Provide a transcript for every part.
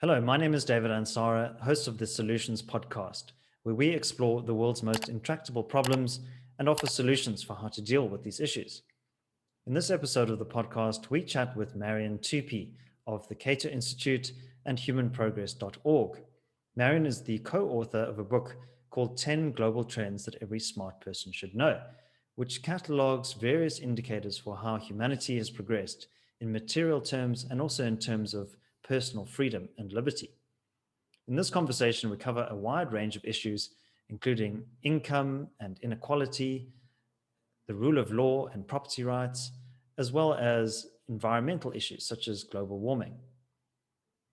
Hello, my name is David Ansara, host of the Solutions podcast, where we explore the world's most intractable problems and offer solutions for how to deal with these issues. In this episode of the podcast, we chat with Marian Tupy of the Cato Institute and humanprogress.org. Marian is the co-author of a book called 10 Global Trends That Every Smart Person Should Know, which catalogs various indicators for how humanity has progressed in material terms and also in terms of personal freedom and liberty. In this conversation, we cover a wide range of issues, including income and inequality, the rule of law and property rights, as well as environmental issues such as global warming.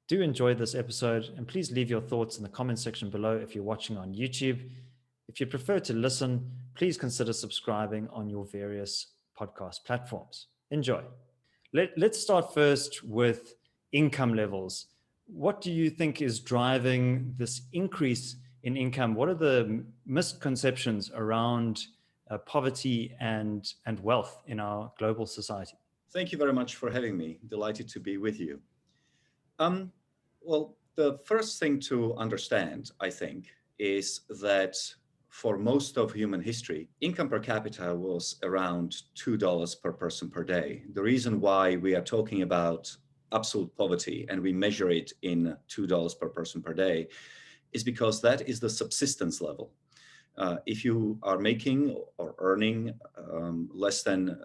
Do enjoy this episode, and please leave your thoughts in the comment section below if you're watching on YouTube. If you prefer to listen, please consider subscribing on your various podcast platforms. Enjoy. Let's start first with income levels. What do you think is driving this increase in income? What are the misconceptions around poverty and wealth in our global society? Thank you very much for having me. Delighted to be with you. Well, the first thing to understand, I think, is that for most of human history, income per capita was around $2 per person per day. The reason why we are talking about absolute poverty and we measure it in $2 per person per day is because that is the subsistence level. If you are making or earning less than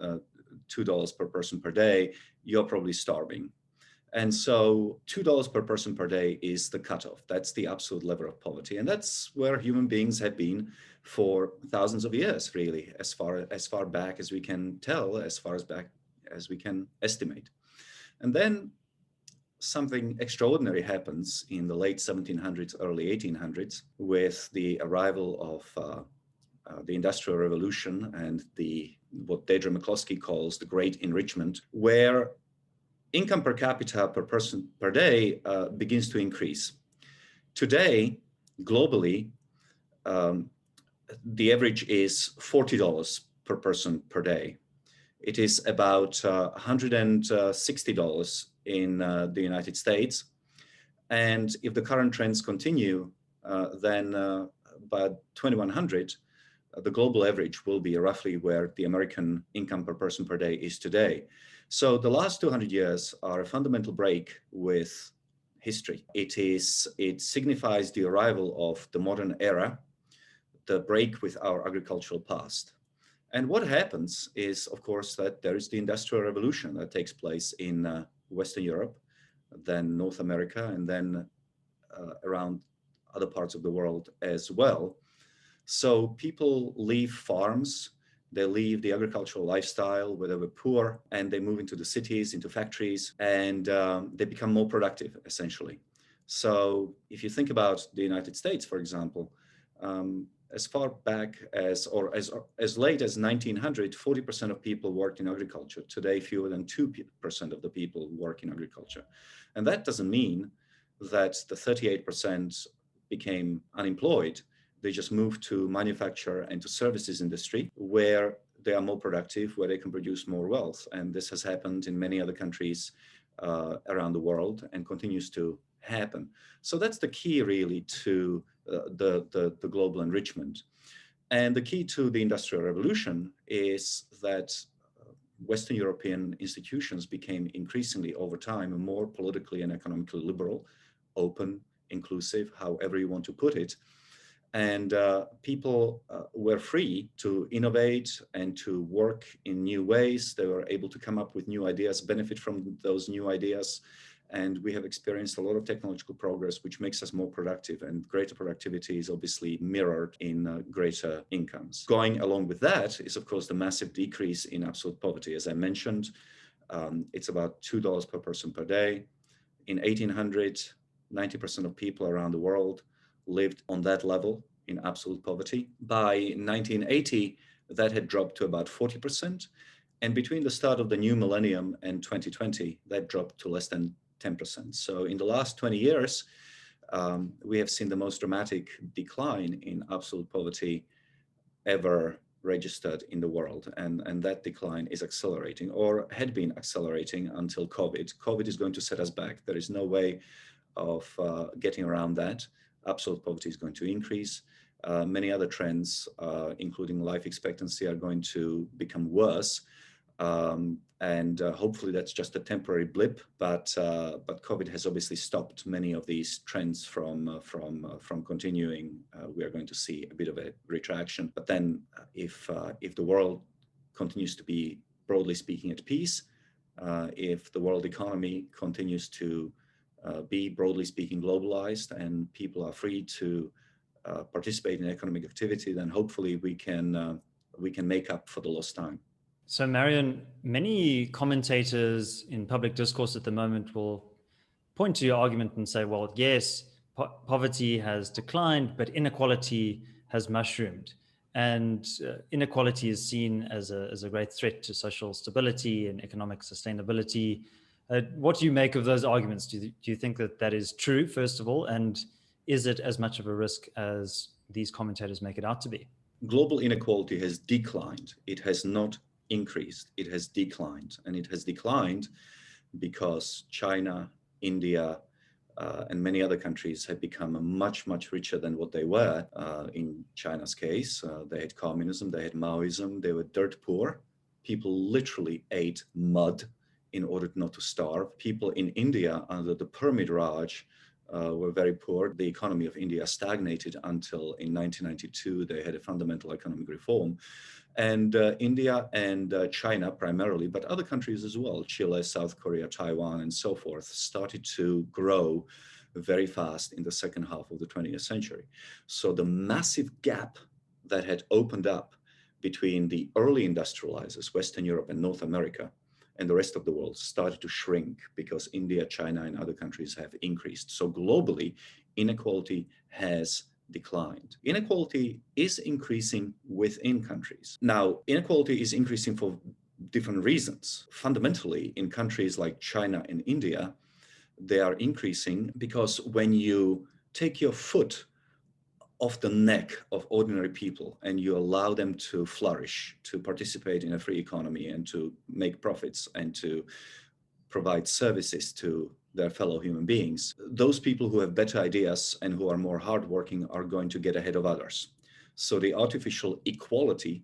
$2 per person per day, you're probably starving. And so $2 per person per day is the cutoff. That's the absolute level of poverty. And that's where human beings have been for thousands of years, really, as far back as we can tell, as far as back as we can estimate. And then something extraordinary happens in the late 1700s, early 1800s, with the arrival of the Industrial Revolution and what Deirdre McCloskey calls the Great Enrichment, where income per capita per person per day begins to increase. Today, globally, the average is $40 per person per day. It is about $160 in the United States. And if the current trends continue, then by 2100, the global average will be roughly where the American income per person per day is today. So the last 200 years are a fundamental break with history. It signifies the arrival of the modern era, the break with our agricultural past. And what happens is, of course, that there is the Industrial Revolution that takes place in Western Europe, then North America, and then around other parts of the world as well. So people leave farms, they leave the agricultural lifestyle where they were poor, and they move into the cities, into factories, and they become more productive, essentially. So if you think about the United States, for example, as far back as late as 1900, 40% of people worked in agriculture. Today, fewer than 2% of the people work in agriculture. And that doesn't mean that the 38% became unemployed. They just moved to manufacture and to services industry where they are more productive, where they can produce more wealth. And this has happened in many other countries around the world and continues to happen. So that's the key really to the global enrichment. And the key to the Industrial Revolution is that Western European institutions became increasingly over time more politically and economically liberal, open, inclusive, however you want to put it. And people were free to innovate and to work in new ways. They were able to come up with new ideas, benefit from those new ideas. And we have experienced a lot of technological progress, which makes us more productive. And greater productivity is obviously mirrored in greater incomes. Going along with that is, of course, the massive decrease in absolute poverty. As I mentioned, it's about $2 per person per day. In 1800, 90% of people around the world lived on that level in absolute poverty. By 1980, that had dropped to about 40%. And between the start of the new millennium and 2020, that dropped to less than 10%. So in the last 20 years, we have seen the most dramatic decline in absolute poverty ever registered in the world. And that decline is accelerating or had been accelerating until COVID. COVID is going to set us back. There is no way of getting around that. Absolute poverty is going to increase. Many other trends, including life expectancy, are going to become worse. And hopefully that's just a temporary blip. But COVID has obviously stopped many of these trends from continuing. We are going to see a bit of a retraction. But then, if the world continues to be, broadly speaking, at peace, if the world economy continues to be, broadly speaking, globalized, and people are free to participate in economic activity, then hopefully we can make up for the lost time. So, Marian, many commentators in public discourse at the moment will point to your argument and say, well, yes, poverty has declined, but inequality has mushroomed. And inequality is seen as a great threat to social stability and economic sustainability. What do you make of those arguments? Do you think that that is true, first of all? And is it as much of a risk as these commentators make it out to be? Global inequality has declined. It has not increased. It has declined. And it has declined because China, India, and many other countries have become much, much richer than what they were. In China's case, they had communism, they had Maoism, they were dirt poor. People literally ate mud in order not to starve. People in India under the Pyramid Raj were very poor. The economy of India stagnated until in 1992 they had a fundamental economic reform. And India and China primarily, but other countries as well, Chile, South Korea, Taiwan, and so forth, started to grow very fast in the second half of the 20th century. So the massive gap that had opened up between the early industrializers, Western Europe and North America, and the rest of the world started to shrink because India, China, and other countries have increased. So globally, inequality has declined. Inequality is increasing within countries. Now, inequality is increasing for different reasons. Fundamentally, in countries like China and India, they are increasing because when you take your foot off the neck of ordinary people and you allow them to flourish, to participate in a free economy and to make profits and to provide services to their fellow human beings, those people who have better ideas and who are more hardworking are going to get ahead of others. So the artificial equality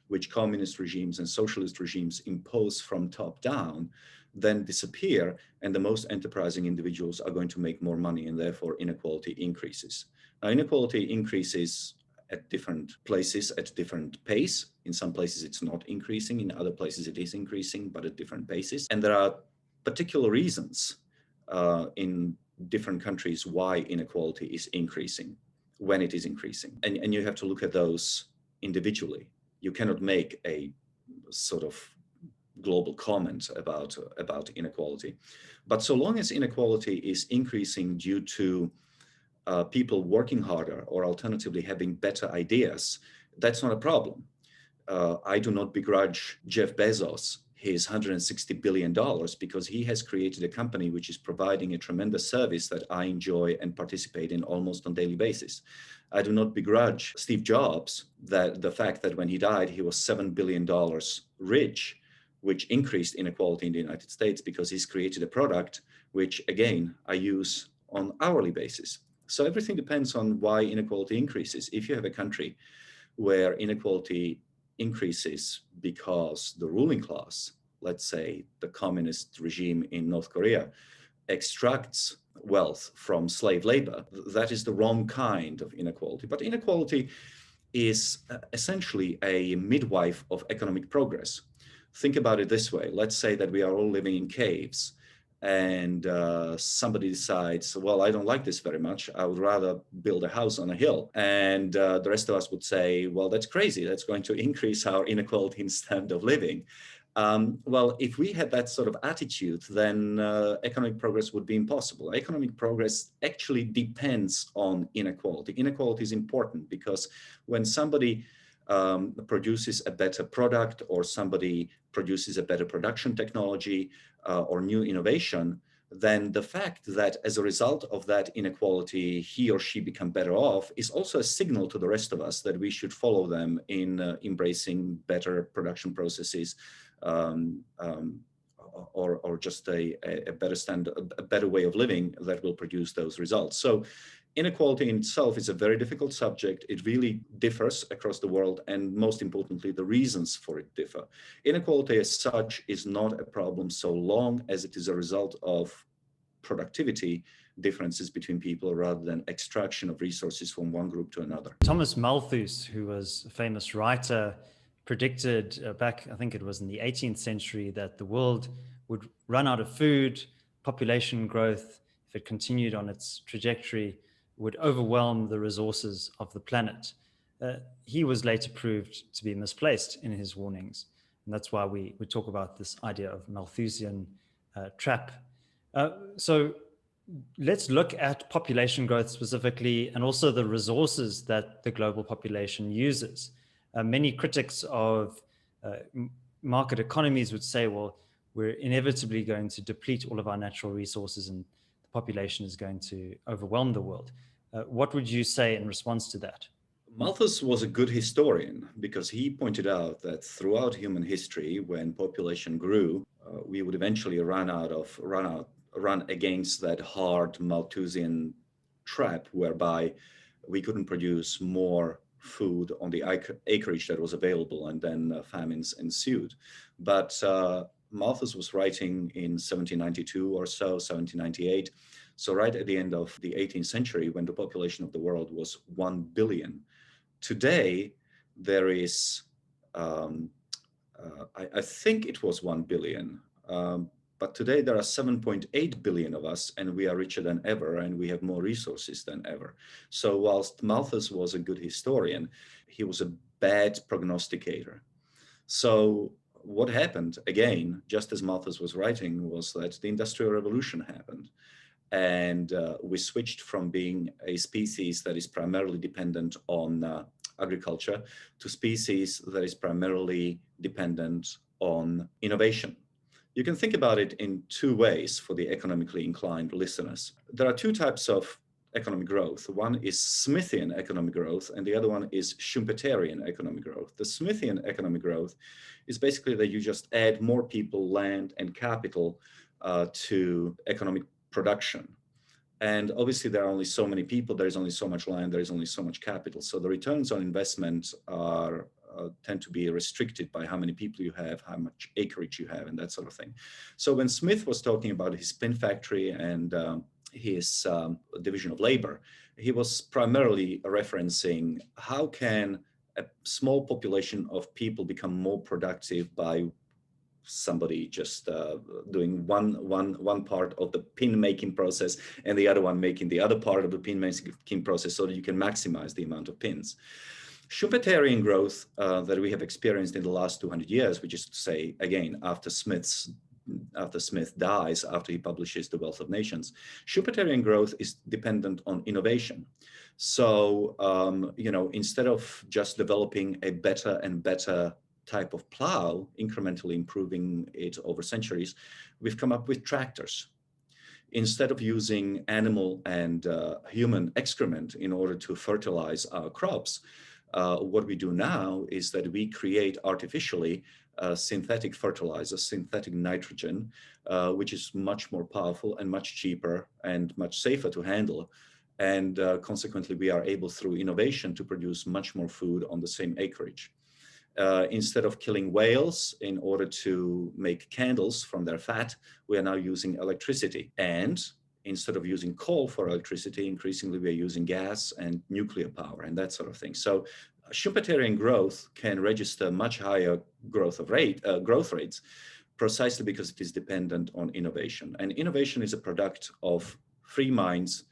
which communist regimes and socialist regimes impose from top down then disappear, and the most enterprising individuals are going to make more money, and therefore inequality increases. Now, inequality increases at different places at different pace. In some places it's not increasing, in other places it is increasing, but at different paces. And there are particular reasons in different countries why inequality is increasing, when it is increasing. And you have to look at those individually. You cannot make a sort of global comment about inequality. But so long as inequality is increasing due to people working harder or alternatively having better ideas, that's not a problem. I do not begrudge Jeff Bezos his $160 billion because he has created a company which is providing a tremendous service that I enjoy and participate in almost on a daily basis. I do not begrudge Steve Jobs that the fact that when he died, he was $7 billion rich, which increased inequality in the United States because he's created a product which, again, I use on hourly basis. So everything depends on why inequality increases. If you have a country where inequality increases because the ruling class, let's say the communist regime in North Korea, extracts wealth from slave labor, that is the wrong kind of inequality. But inequality is essentially a midwife of economic progress. Think about it this way. Let's say that we are all living in caves and somebody decides, well, I don't like this very much. I would rather build a house on a hill. And the rest of us would say, well, that's crazy. That's going to increase our inequality in standard of living. Well, if we had that sort of attitude, then economic progress would be impossible. Economic progress actually depends on inequality. Inequality is important because when somebody produces a better product or somebody produces a better production technology or new innovation, then the fact that as a result of that inequality, he or she become better off is also a signal to the rest of us that we should follow them in embracing better production processes, or just a better standard, a better way of living that will produce those results. So inequality in itself is a very difficult subject. It really differs across the world, and most importantly, the reasons for it differ. Inequality as such is not a problem so long as it is a result of productivity differences between people rather than extraction of resources from one group to another. Thomas Malthus, who was a famous writer, predicted back, I think it was in the 18th century, that the world would run out of food. Population growth, if it continued on its trajectory, would overwhelm the resources of the planet. He was later proved to be misplaced in his warnings. And that's why we talk about this idea of Malthusian trap. So let's look at population growth specifically, and also the resources that the global population uses. Many critics of market economies would say, well, we're inevitably going to deplete all of our natural resources and the population is going to overwhelm the world. What would you say in response to that? Malthus was a good historian because he pointed out that throughout human history, when population grew, we would eventually run against that hard Malthusian trap whereby we couldn't produce more food on the acreage that was available, and then famines ensued. But Malthus was writing in 1792 or so, 1798. So right at the end of the 18th century, when the population of the world was 1 billion. Today, there is, I think it was 1 billion, but today there are 7.8 billion of us, and we are richer than ever, and we have more resources than ever. So whilst Malthus was a good historian, he was a bad prognosticator. So what happened, again, just as Malthus was writing, was that the Industrial Revolution happened. And we switched from being a species that is primarily dependent on agriculture to species that is primarily dependent on innovation. You can think about it in two ways for the economically inclined listeners. There are two types of economic growth. One is Smithian economic growth, and the other one is Schumpeterian economic growth. The Smithian economic growth is basically that you just add more people, land, and capital to economic production. And obviously there are only so many people, there is only so much land, there is only so much capital. So the returns on investment are tend to be restricted by how many people you have, how much acreage you have, and that sort of thing. So when Smith was talking about his spin factory and his division of labor, he was primarily referencing how can a small population of people become more productive by somebody just doing one part of the pin making process and the other one making the other part of the pin making process, so that you can maximize the amount of pins. Schumpeterian growth that we have experienced in the last 200 years, which is to say, again, after Smith dies, after he publishes The Wealth of Nations, Schumpeterian growth is dependent on innovation. So, instead of just developing a better and better type of plow, incrementally improving it over centuries, we've come up with tractors. Instead of using animal and human excrement in order to fertilize our crops, what we do now is that we create artificially synthetic fertilizer, synthetic nitrogen, which is much more powerful and much cheaper and much safer to handle. And consequently, we are able through innovation to produce much more food on the same acreage. Instead of killing whales in order to make candles from their fat, we are now using electricity. And instead of using coal for electricity, increasingly we are using gas and nuclear power and that sort of thing. So Schumpeterian growth can register much higher growth rates precisely because it is dependent on innovation. And innovation is a product of free minds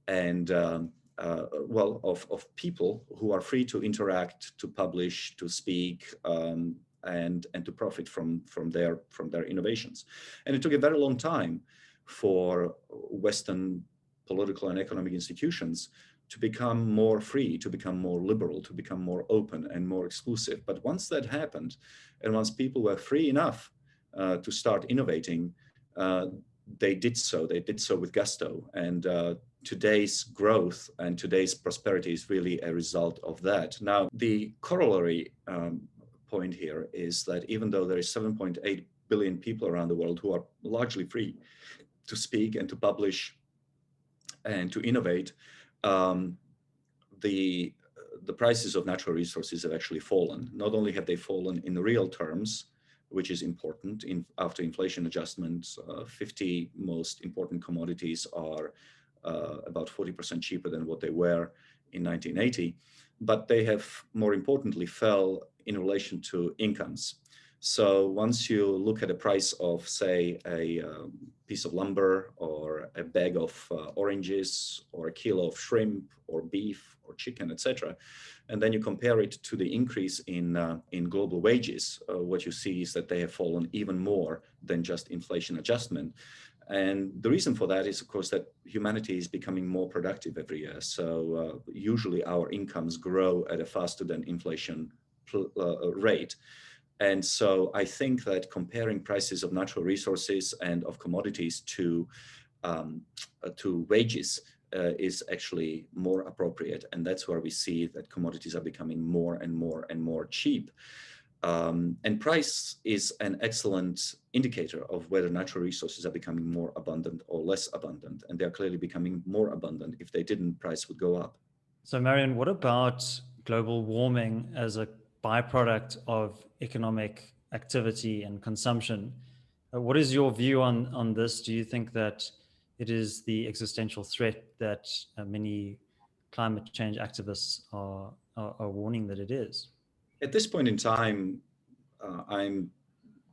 and of people who are free to interact, to publish, to speak, and to profit from their innovations. And it took a very long time for Western political and economic institutions to become more free, to become more liberal, to become more open and more exclusive. But once that happened, and once people were free enough to start innovating, they did so. They did so with gusto. And today's growth and today's prosperity is really a result of that. Now, the corollary point here is that even though there is 7.8 billion people around the world who are largely free to speak and to publish and to innovate, um, the the prices of natural resources have actually fallen. Not only have they fallen in real terms, which is important, after inflation adjustments, 50 most important commodities are about 40% cheaper than what they were in 1980, but they have, more importantly, fell in relation to incomes. So once you look at the price of, say, a piece of lumber or a bag of oranges or a kilo of shrimp or beef or chicken, etc., and then you compare it to the increase in global wages, what you see is that they have fallen even more than just inflation adjustment. And the reason for that is, of course, that humanity is becoming more productive every year. So usually our incomes grow at a faster than inflation rate. And so I think that comparing prices of natural resources and of commodities to wages is actually more appropriate. And that's where we see that commodities are becoming more and more and more cheap. And price is an excellent indicator of whether natural resources are becoming more abundant or less abundant. And they're clearly becoming more abundant. If they didn't, price would go up. So, Marian, what about global warming as a byproduct of economic activity and consumption? What is your view on this? Do you think that it is the existential threat that many climate change activists are warning that it is? At this point in time, I'm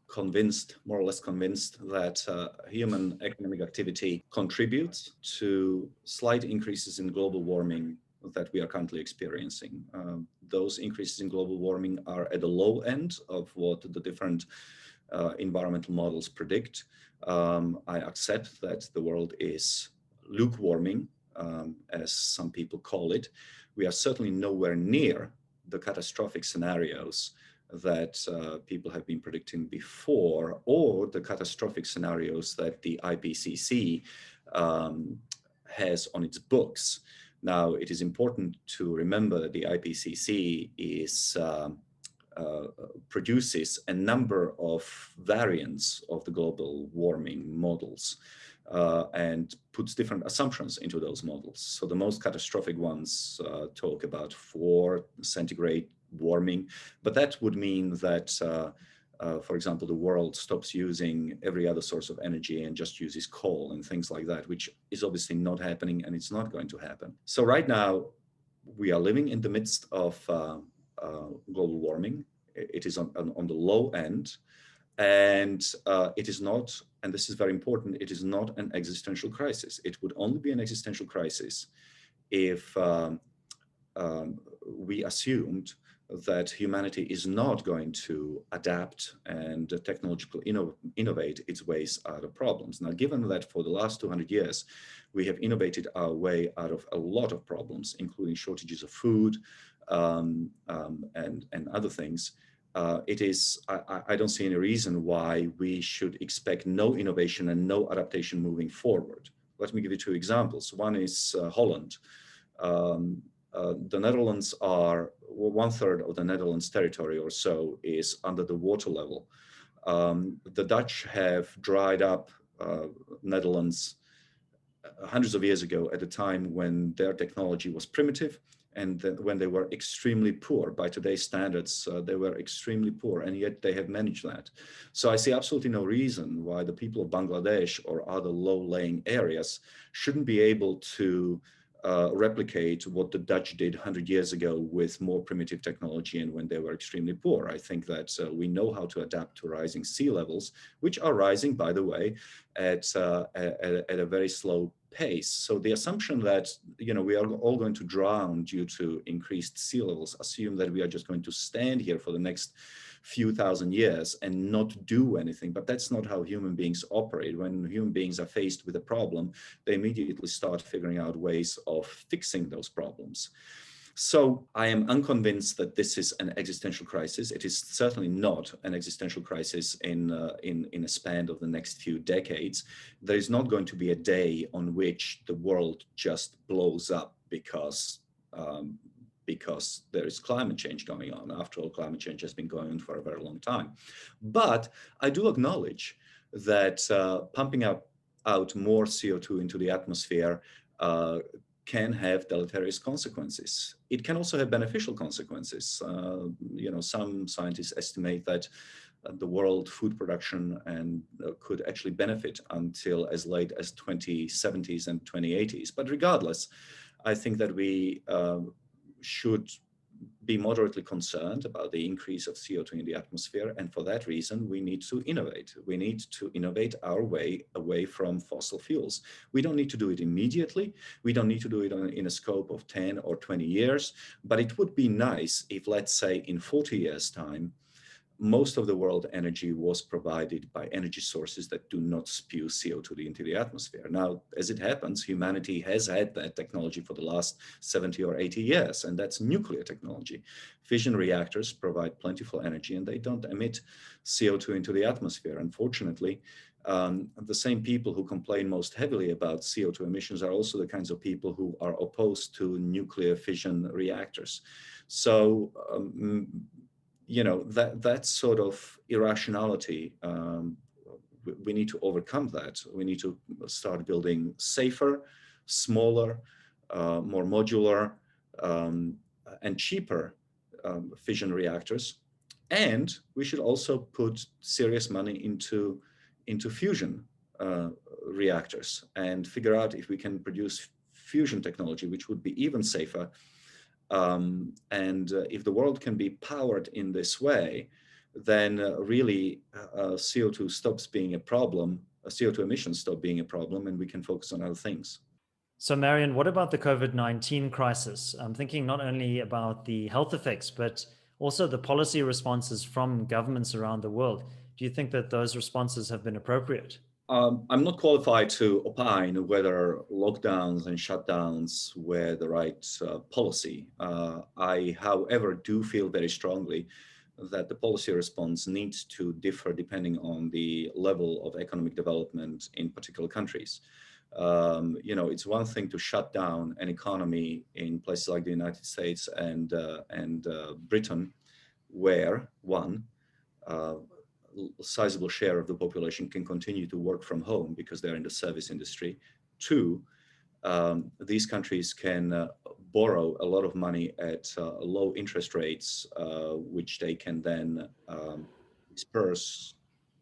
convinced, more or less convinced, that human economic activity contributes to slight increases in global warming that we are currently experiencing. Those increases in global warming are at the low end of what the different environmental models predict. I accept that the world is lukewarming, as some people call it. We are certainly nowhere near the catastrophic scenarios that people have been predicting before, or the catastrophic scenarios that the IPCC has on its books. Now, it is important to remember that the IPCC produces a number of variants of the global warming models and puts different assumptions into those models. So the most catastrophic ones talk about 4 centigrade warming, but that would mean that, for example, the world stops using every other source of energy and just uses coal and things like that, which is obviously not happening, and it's not going to happen. So right now, we are living in the midst of global warming. It is on the low end, and it is not, and this is very important, it is not an existential crisis. It would only be an existential crisis if we assumed that humanity is not going to adapt and technologically innovate its ways out of problems. Now, given that for the last 200 years, we have innovated our way out of a lot of problems, including shortages of food and other things, I don't see any reason why we should expect no innovation and no adaptation moving forward. Let me give you 2 examples. One is Holland. The Netherlands are 1/3 of the Netherlands territory or so is under the water level. The Dutch have dried up Netherlands hundreds of years ago at a time when their technology was primitive and when they were extremely poor. By today's standards, they were extremely poor, and yet they have managed that. So I see absolutely no reason why the people of Bangladesh or other low-lying areas shouldn't be able to replicate what the Dutch did 100 years ago with more primitive technology and when they were extremely poor. I think that we know how to adapt to rising sea levels, which are rising, by the way, at a very slow pace. So the assumption that we are all going to drown due to increased sea levels assume that we are just going to stand here for the next few thousand years and not do anything. But that's not how human beings operate. When human beings are faced with a problem, they immediately start figuring out ways of fixing those problems. So I am unconvinced that this is an existential crisis. It is certainly not an existential crisis in a span of the next few decades. There is not going to be a day on which the world just blows up because because there is climate change going on. After all, climate change has been going on for a very long time. But I do acknowledge that pumping out more CO2 into the atmosphere can have deleterious consequences. It can also have beneficial consequences. Some scientists estimate that the world food production and could actually benefit until as late as 2070s and 2080s. But regardless, I think that we should be moderately concerned about the increase of CO2 in the atmosphere. And for that reason, we need to innovate. We need to innovate our way away from fossil fuels. We don't need to do it immediately. We don't need to do it in a scope of 10 or 20 years. But it would be nice if, let's say, in 40 years' time, most of the world energy was provided by energy sources that do not spew CO2 into the atmosphere. Now, as it happens, humanity has had that technology for the last 70 or 80 years, and that's nuclear technology. Fission reactors provide plentiful energy, and they don't emit CO2 into the atmosphere. Unfortunately, the same people who complain most heavily about CO2 emissions are also the kinds of people who are opposed to nuclear fission reactors. So, that sort of irrationality, we need to overcome that. We need to start building safer, smaller, more modular, and cheaper fission reactors. And we should also put serious money into fusion reactors and figure out if we can produce fusion technology, which would be even safer. If the world can be powered in this way, then really CO2 stops being a problem, CO2 emissions stop being a problem, and we can focus on other things. So, Marian, what about the COVID-19 crisis? I'm thinking not only about the health effects, but also the policy responses from governments around the world. Do you think that those responses have been appropriate? I'm not qualified to opine whether lockdowns and shutdowns were the right policy. I, however, do feel very strongly that the policy response needs to differ depending on the level of economic development in particular countries. It's one thing to shut down an economy in places like the United States and Britain, where one, sizable share of the population can continue to work from home because they're in the service industry. Two, these countries can borrow a lot of money at low interest rates, which they can then disperse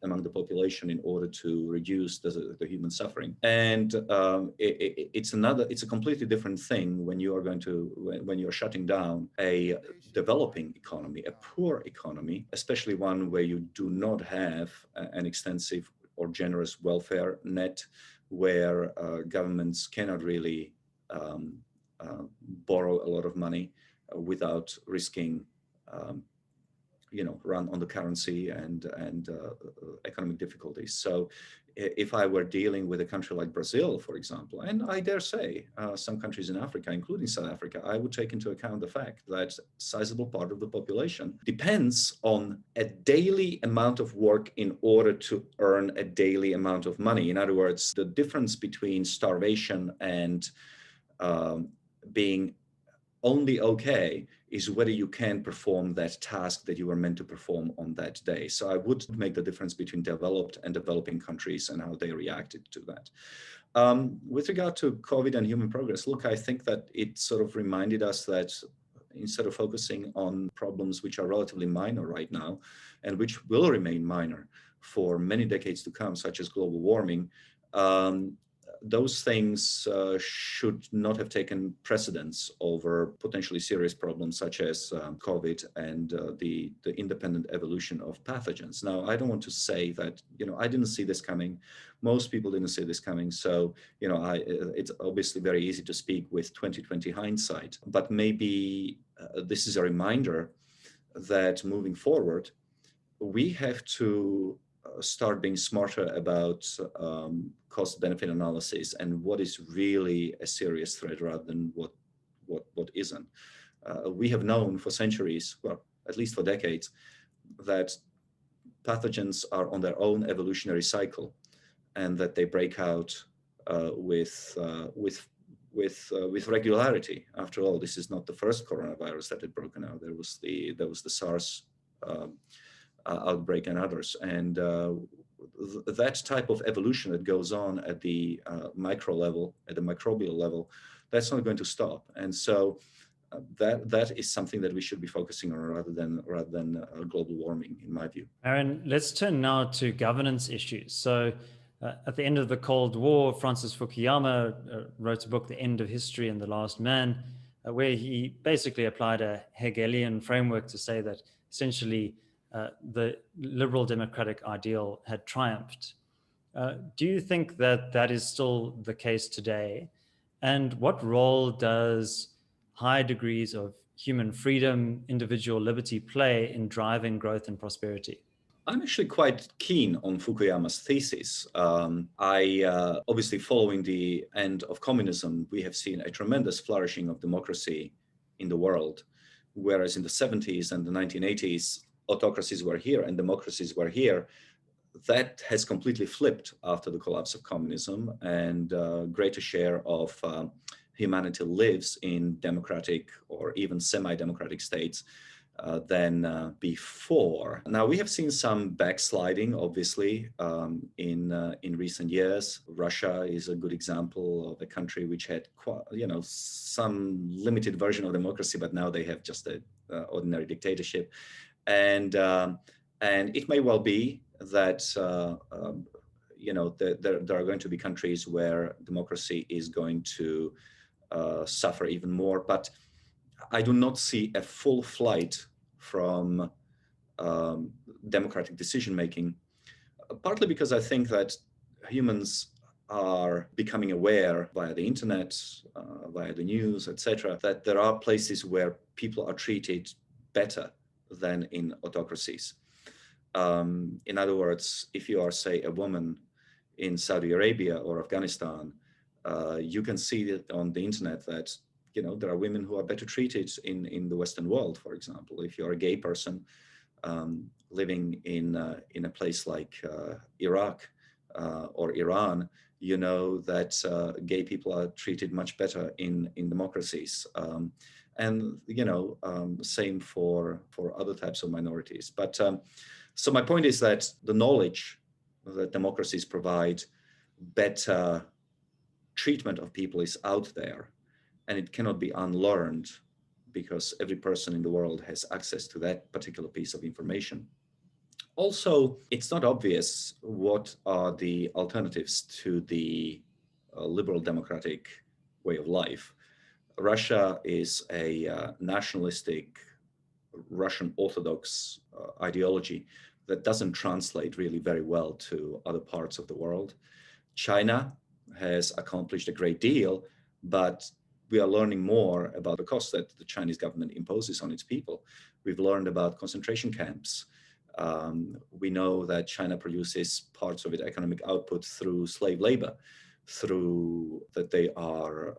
among the population in order to reduce the human suffering. And it's a completely different thing when you are when you're shutting down a developing economy, a poor economy, especially one where you do not have an extensive or generous welfare net, where governments cannot really borrow a lot of money without risking run on the currency and economic difficulties. So if I were dealing with a country like Brazil, for example, and I dare say some countries in Africa, including South Africa, I would take into account the fact that a sizable part of the population depends on a daily amount of work in order to earn a daily amount of money. In other words, the difference between starvation and being only okay is whether you can perform that task that you were meant to perform on that day. So I would make the difference between developed and developing countries and how they reacted to that. With regard to COVID and human progress, look, I think that it sort of reminded us that instead of focusing on problems which are relatively minor right now and which will remain minor for many decades to come, such as global warming, those things should not have taken precedence over potentially serious problems such as COVID and the independent evolution of pathogens. Now, I don't want to say that, I didn't see this coming. Most people didn't see this coming. So, it's obviously very easy to speak with 2020 hindsight, but maybe this is a reminder that moving forward, we have to start being smarter about cost-benefit analysis and what is really a serious threat rather than what isn't. We have known for centuries, well, at least for decades, that pathogens are on their own evolutionary cycle and that they break out with with regularity. After all, this is not the first coronavirus that had broken out. There was the SARS outbreak and others, and that type of evolution that goes on at the micro level, at the microbial level, that's not going to stop. And so that is something that we should be focusing on rather than global warming, in my view. Marian, let's turn now to governance issues. So, at the end of the Cold War, Francis Fukuyama wrote a book, The End of History and the Last Man, where he basically applied a Hegelian framework to say that essentially the liberal democratic ideal had triumphed. Do you think that that is still the case today? And what role does high degrees of human freedom, individual liberty play in driving growth and prosperity? I'm actually quite keen on Fukuyama's thesis. Obviously, following the end of communism, we have seen a tremendous flourishing of democracy in the world, whereas in the 70s and the 1980s, autocracies were here and democracies were here. That has completely flipped after the collapse of communism, and a greater share of humanity lives in democratic or even semi-democratic states than before. Now, we have seen some backsliding, obviously, in recent years. Russia is a good example of a country which had some limited version of democracy, but now they have just an ordinary dictatorship. And it may well be that there are going to be countries where democracy is going to suffer even more, but I do not see a full flight from democratic decision making, partly because I think that humans are becoming aware via the internet, via the news, etc., that there are places where people are treated better than in autocracies. In other words, if you are, say, a woman in Saudi Arabia or Afghanistan, you can see it on the internet that there are women who are better treated in the Western world. For example, if you're a gay person living in a place like Iraq or Iran, you know that gay people are treated much better in democracies. And same for other types of minorities. But so my point is that the knowledge that democracies provide better treatment of people is out there, and it cannot be unlearned because every person in the world has access to that particular piece of information. Also, it's not obvious what are the alternatives to the liberal democratic way of life. Russia is a nationalistic Russian Orthodox ideology that doesn't translate really very well to other parts of the world. China has accomplished a great deal, but we are learning more about the costs that the Chinese government imposes on its people. We've learned about concentration camps. We know that China produces parts of its economic output through slave labor, through that they are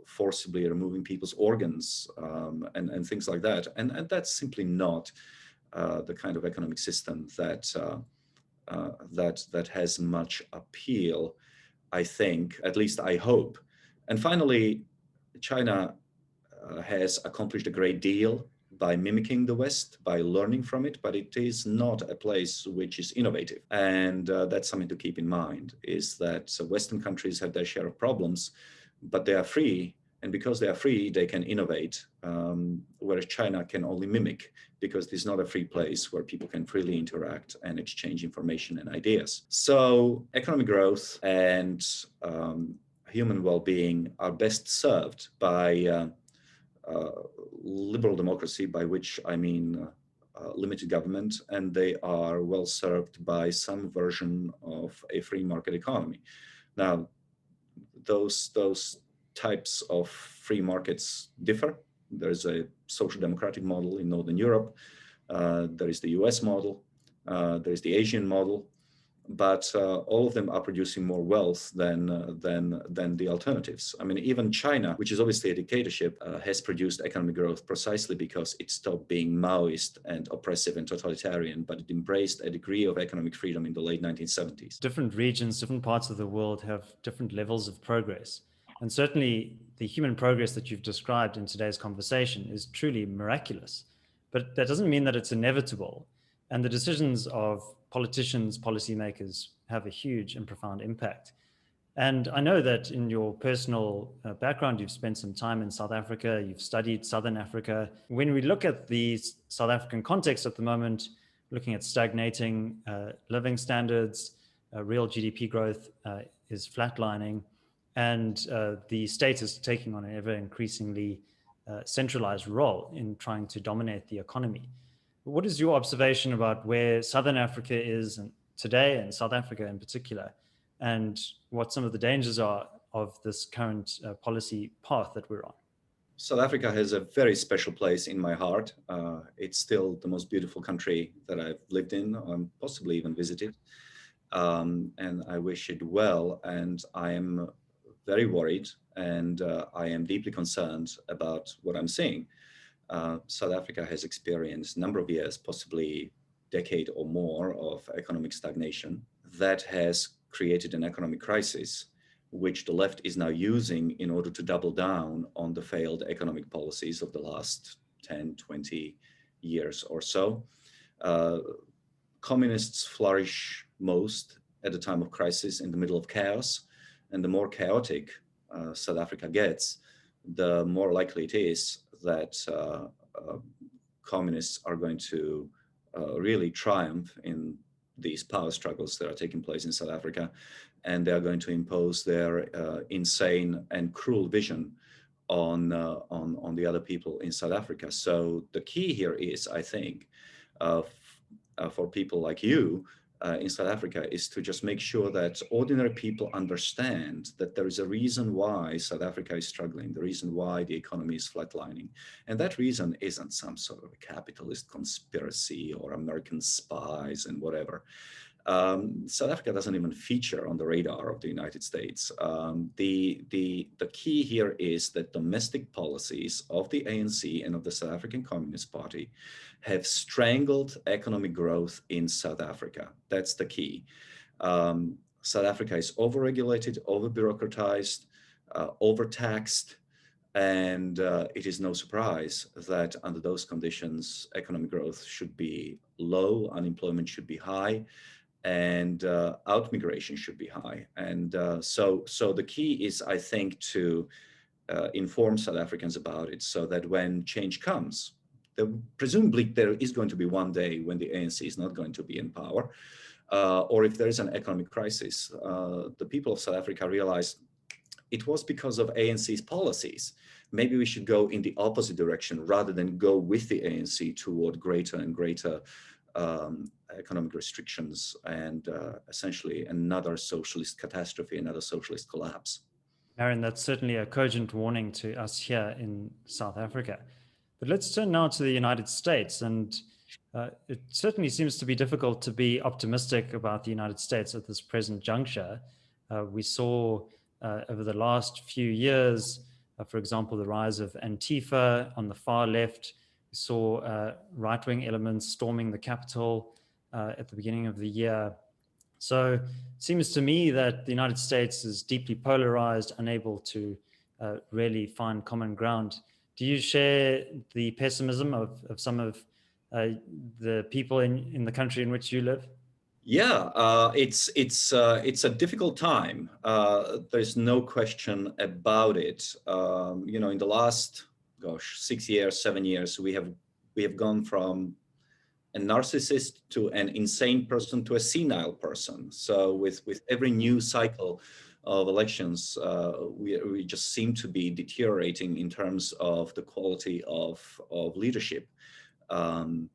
forcibly removing people's organs and things like that. And that's simply not the kind of economic system that has much appeal, I think, at least I hope. And finally, China has accomplished a great deal by mimicking the West, by learning from it, but it is not a place which is innovative. And that's something to keep in mind, is that Western countries have their share of problems, but they are free. And because they are free, they can innovate, whereas China can only mimic, because this is not a free place where people can freely interact and exchange information and ideas. So economic growth and human well-being are best served by liberal democracy, by which I mean limited government, and they are well served by some version of a free market economy. Now, those types of free markets differ. There's a social democratic model in Northern Europe. There is the US model. There is the Asian model. But all of them are producing more wealth than the alternatives. I mean, even China, which is obviously a dictatorship, has produced economic growth precisely because it stopped being Maoist and oppressive and totalitarian, but it embraced a degree of economic freedom in the late 1970s. Different regions, different parts of the world have different levels of progress. And certainly the human progress that you've described in today's conversation is truly miraculous. But that doesn't mean that it's inevitable. And the decisions of politicians, policymakers have a huge and profound impact. And I know that in your personal background, you've spent some time in South Africa, you've studied Southern Africa. When we look at the South African context at the moment, looking at stagnating living standards, real GDP growth is flatlining, and the state is taking on an ever increasingly centralized role in trying to dominate the economy. What is your observation about where Southern Africa is today, and South Africa in particular, and what some of the dangers are of this current policy path that we're on? South Africa has a very special place in my heart. It's still the most beautiful country that I've lived in, possibly even visited. And I wish it well. And I am very worried, and I am deeply concerned about what I'm seeing. South Africa has experienced a number of years, possibly decade or more, of economic stagnation that has created an economic crisis, which the left is now using in order to double down on the failed economic policies of the last 10, 20 years or so. Communists flourish most at a time of crisis, in the middle of chaos. And the more chaotic South Africa gets, the more likely it is that communists are going to really triumph in these power struggles that are taking place in South Africa, and they are going to impose their insane and cruel vision on the other people in South Africa. So the key here is, I think, for people like you in South Africa, is to just make sure that ordinary people understand that there is a reason why South Africa is struggling, the reason why the economy is flatlining. And that reason isn't some sort of a capitalist conspiracy or American spies and whatever. South Africa doesn't even feature on the radar of the United States. The key here is that domestic policies of the ANC and of the South African Communist Party have strangled economic growth in South Africa. That's the key. South Africa is overregulated, over-bureaucratized, overtaxed, and it is no surprise that under those conditions, economic growth should be low, unemployment should be high, and out-migration should be high. And so the key is, I think, to inform South Africans about it, so that when change comes, presumably there is going to be one day when the ANC is not going to be in power, or if there is an economic crisis, the people of South Africa realize it was because of ANC's policies. Maybe we should go in the opposite direction rather than go with the ANC toward greater and greater economic restrictions and essentially another socialist catastrophe, another socialist collapse. Marian, that's certainly a cogent warning to us here in South Africa. But let's turn now to the United States. And it certainly seems to be difficult to be optimistic about the United States at this present juncture. We saw over the last few years, for example, the rise of Antifa on the far left. We saw right-wing elements storming the Capitol at the beginning of the year. So it seems to me that the United States is deeply polarized, unable to really find common ground. Do you share the pessimism of some of the people in the country in which you live? Yeah, it's a difficult time. There's no question about it. In the last 6 years, 7 years, we have gone from a narcissist to an insane person to a senile person. So with every new cycle of elections, we just seem to be deteriorating in terms of the quality of leadership. And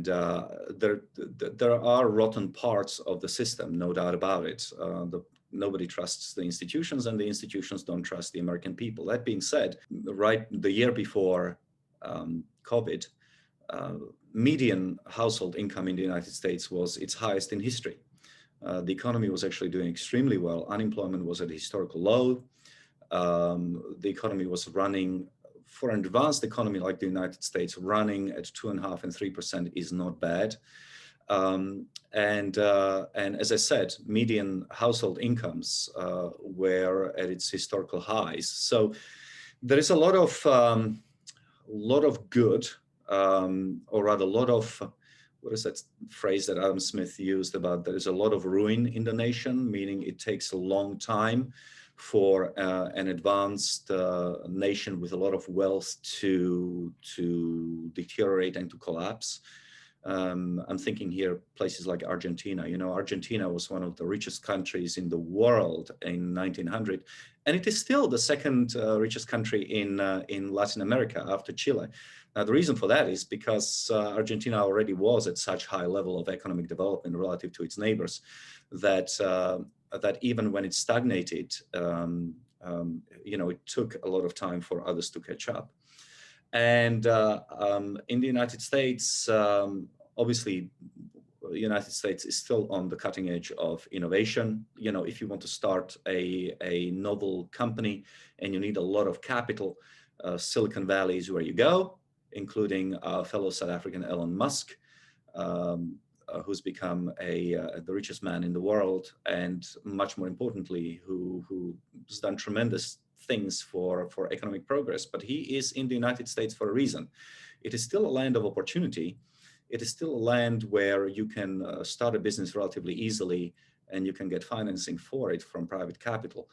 there are rotten parts of the system, no doubt about it. Nobody trusts the institutions, and the institutions don't trust the American people. That being said, right the year before COVID, median household income in the United States was its highest in history. The economy was actually doing extremely well. Unemployment was at a historical low. The economy was running, for an advanced economy like the United States, running at 2.5% and 3% is not bad. And as I said, median household incomes were at its historical highs. So there is a lot of good, or rather, a lot of what is that phrase that Adam Smith used about there is a lot of ruin in the nation, meaning it takes a long time for an advanced nation with a lot of wealth to deteriorate and to collapse. I'm thinking here places like Argentina. You know, Argentina was one of the richest countries in the world in 1900, and it is still the second richest country in Latin America after Chile. Now, the reason for that is because Argentina already was at such high level of economic development relative to its neighbors that that even when it stagnated, you know, it took a lot of time for others to catch up. And in the United States, obviously, the United States is still on the cutting edge of innovation. You know, if you want to start a novel company and you need a lot of capital, Silicon Valley is where you go, including fellow South African Elon Musk, who's become the richest man in the world, and much more importantly, who's done tremendous things for economic progress. But he is in the United States for a reason. It is still a land of opportunity. It is still a land where you can start a business relatively easily and you can get financing for it from private capital.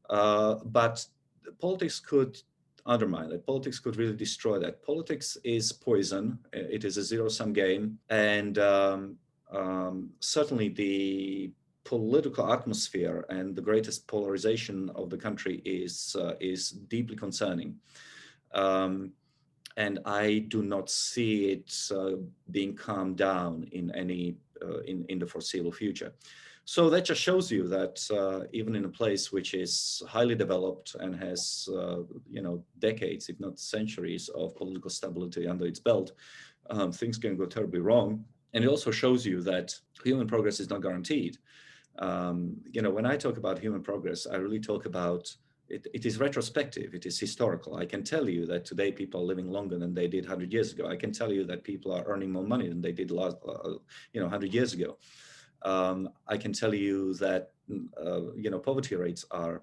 But politics could undermine that. Politics could really destroy that. Politics is poison. It is a zero-sum game. And certainly the political atmosphere and the greatest polarization of the country is deeply concerning. And I do not see it being calmed down in any in the foreseeable future. So that just shows you that even in a place which is highly developed and has you know, decades, if not centuries, of political stability under its belt, things can go terribly wrong. And it also shows you that human progress is not guaranteed. You know, when I talk about human progress, I really talk about it is retrospective, it is historical. I can tell you that today people are living longer than they did 100 years ago. I can tell you that people are earning more money than they did last, you know, 100 years ago. I can tell you that, you know, poverty rates are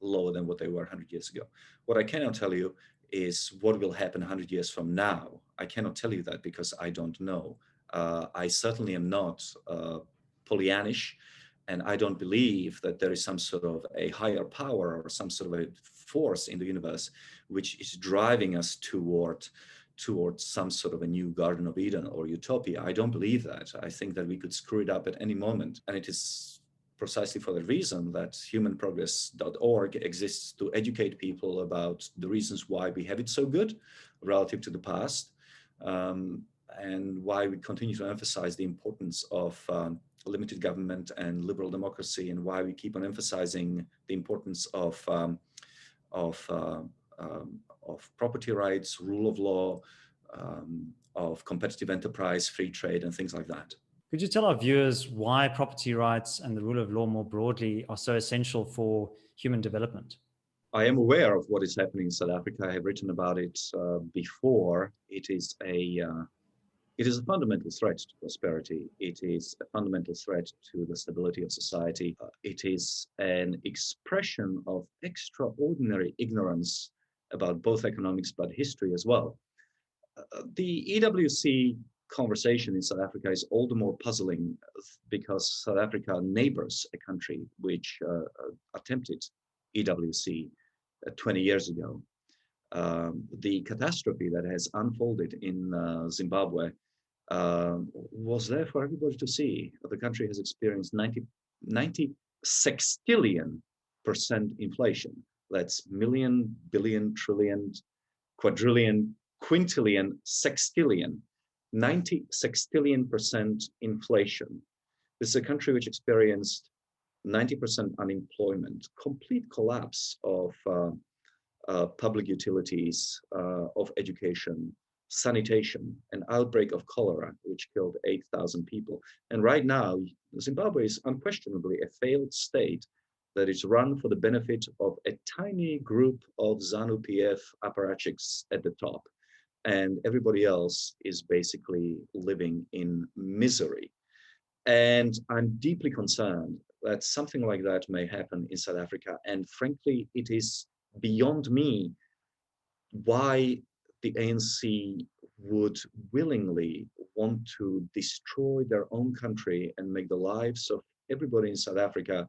lower than what they were 100 years ago. What I cannot tell you is what will happen 100 years from now. I cannot tell you that because I don't know. I certainly am not Pollyannish, and I don't believe that there is some sort of a higher power or some sort of a force in the universe which is driving us towards some sort of a new Garden of Eden or utopia. I don't believe that. I think that we could screw it up at any moment. And it is precisely for the reason that humanprogress.org exists to educate people about the reasons why we have it so good relative to the past, and why we continue to emphasize the importance of limited government and liberal democracy, and why we keep on emphasizing the importance of property rights, rule of law, of competitive enterprise, free trade, and things like that. Could you tell our viewers why property rights and the rule of law more broadly are so essential for human development? I am aware of what is happening in South Africa. I have written about it before. It is a fundamental threat to prosperity. It is a fundamental threat to the stability of society. It is an expression of extraordinary ignorance about both economics but history as well. The EWC conversation in South Africa is all the more puzzling because South Africa neighbors a country which attempted EWC 20 years ago. The catastrophe that has unfolded in Zimbabwe was there for everybody to see. The country has experienced 90 sextillion% inflation. That's million, billion, trillion, quadrillion, quintillion, sextillion. 90 sextillion% inflation. This is a country which experienced 90% unemployment, complete collapse of public utilities, of education, sanitation, an outbreak of cholera, which killed 8,000 people. And right now, Zimbabwe is unquestionably a failed state that is run for the benefit of a tiny group of ZANU-PF apparatchiks at the top. and everybody else is basically living in misery. And I'm deeply concerned that something like that may happen in South Africa. And frankly, it is beyond me why the ANC would willingly want to destroy their own country and make the lives of everybody in South Africa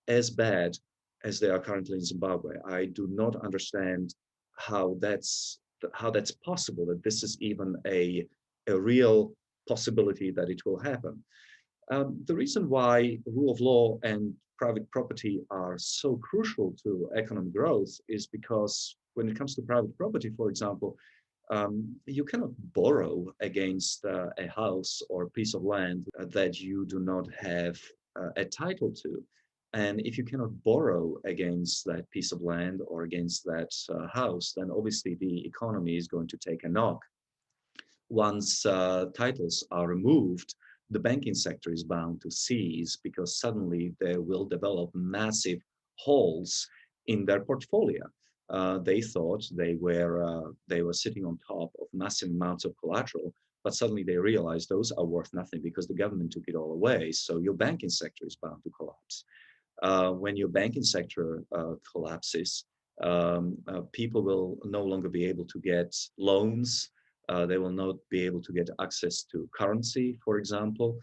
as bad as they are currently in Zimbabwe. I do not understand how that's possible, that this is even a real possibility that it will happen. The reason why rule of law and private property are so crucial to economic growth is because when it comes to private property, for example, you cannot borrow against a house or a piece of land that you do not have a title to. And if you cannot borrow against that piece of land or against that house, then obviously the economy is going to take a knock. Once titles are removed, the banking sector is bound to seize because suddenly they will develop massive holes in their portfolio. They thought they were sitting on top of massive amounts of collateral, but suddenly they realized those are worth nothing because the government took it all away. So your banking sector is bound to collapse. When your banking sector collapses, people will no longer be able to get loans. They will not be able to get access to currency, for example.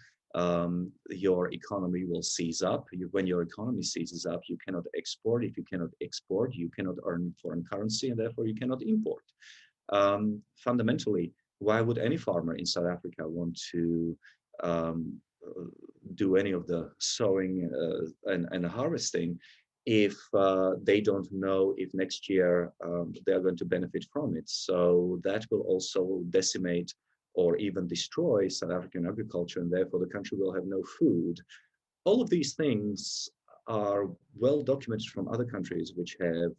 Your economy will seize up. When your economy seizes up, you cannot export. If you cannot export, you cannot earn foreign currency, and therefore you cannot import. Fundamentally, why would any farmer in South Africa want to um, do any of the sowing and harvesting if they don't know if next year they're going to benefit from it? So that will also decimate or even destroy South African agriculture, and therefore the country will have no food. All of these things are well documented from other countries which have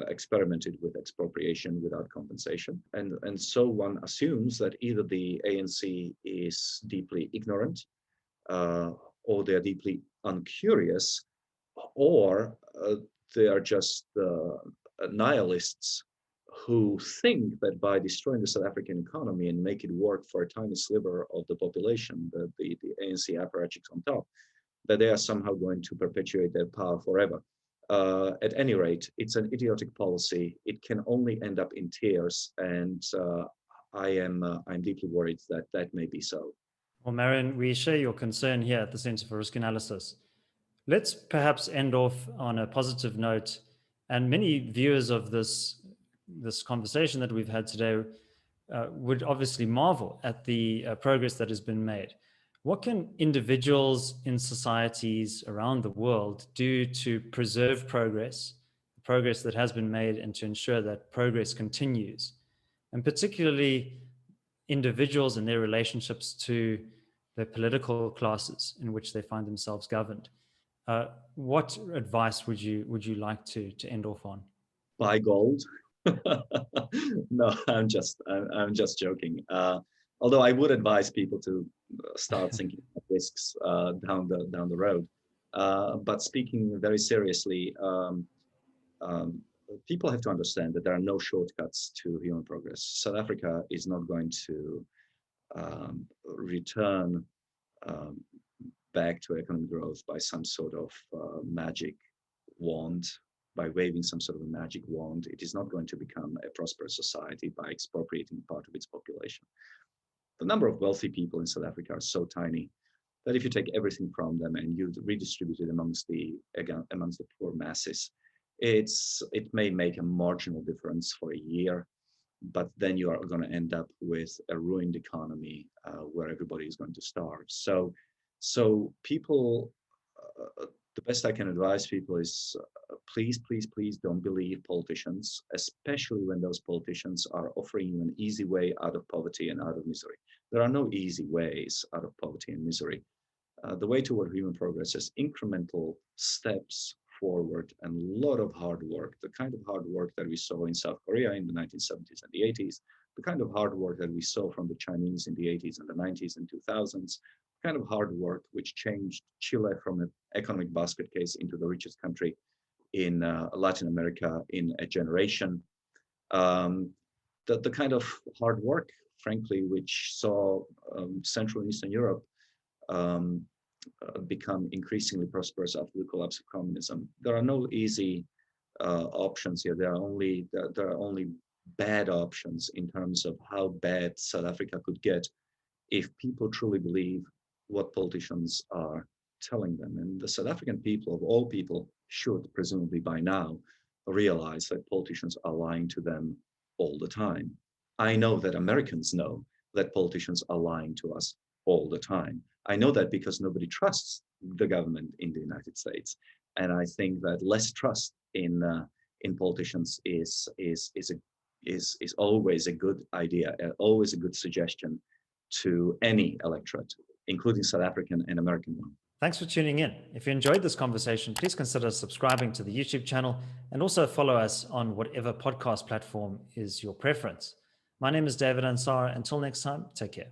experimented with expropriation without compensation. And so one assumes that either the ANC is deeply ignorant uh, or they're deeply uncurious, or they are just nihilists who think that by destroying the South African economy and make it work for a tiny sliver of the population, the ANC apparatchiks on top, that they are somehow going to perpetuate their power forever. At any rate, it's an idiotic policy. It can only end up in tears, and I'm deeply worried that that may be so. Well, Marian, we share your concern here at the Center for Risk Analysis. Let's perhaps end off on a positive note. And many viewers of this conversation that we've had today would obviously marvel at the progress that has been made. What can individuals in societies around the world do to preserve progress, the progress that has been made, and to ensure that progress continues? And particularly individuals and their relationships to the political classes in which they find themselves governed. What advice would you like to end off on? Buy gold. No, I'm just joking. Although I would advise people to start thinking of risks down the road. But speaking very seriously, um, people have to understand that there are no shortcuts to human progress. South Africa is not going to return um, back to economic growth by some sort of magic wand, by waving some sort of a magic wand. It is not going to become a prosperous society by expropriating part of its population. The number of wealthy people in South Africa are so tiny that if you take everything from them and you redistribute it amongst the poor masses, it may make a marginal difference for a year, but then you are going to end up with a ruined economy where everybody is going to starve. So people, the best I can advise people is please, please, please don't believe politicians, especially when those politicians are offering you an easy way out of poverty and out of misery. There are no easy ways out of poverty and misery. The way toward human progress is incremental steps forward and a lot of hard work, the kind of hard work that we saw in South Korea in the 1970s and the 80s, the kind of hard work that we saw from the Chinese in the 80s and the 90s and 2000s, kind of hard work which changed Chile from an economic basket case into the richest country in Latin America in a generation. Um, the kind of hard work, frankly, which saw Central and Eastern Europe um, become increasingly prosperous after the collapse of communism. There are no easy options here. There are only bad options in terms of how bad South Africa could get if people truly believe what politicians are telling them. And the South African people, of all people, should presumably by now realize that politicians are lying to them all the time. I know that Americans know that politicians are lying to us all the time. I know that because nobody trusts the government in the United States, and I think that less trust in politicians is always a good idea, always a good suggestion to any electorate, including South African and American one. Thanks for tuning in. If you enjoyed this conversation, please consider subscribing to the YouTube channel and also follow us on whatever podcast platform is your preference. My name is David Ansara. Until next time, take care.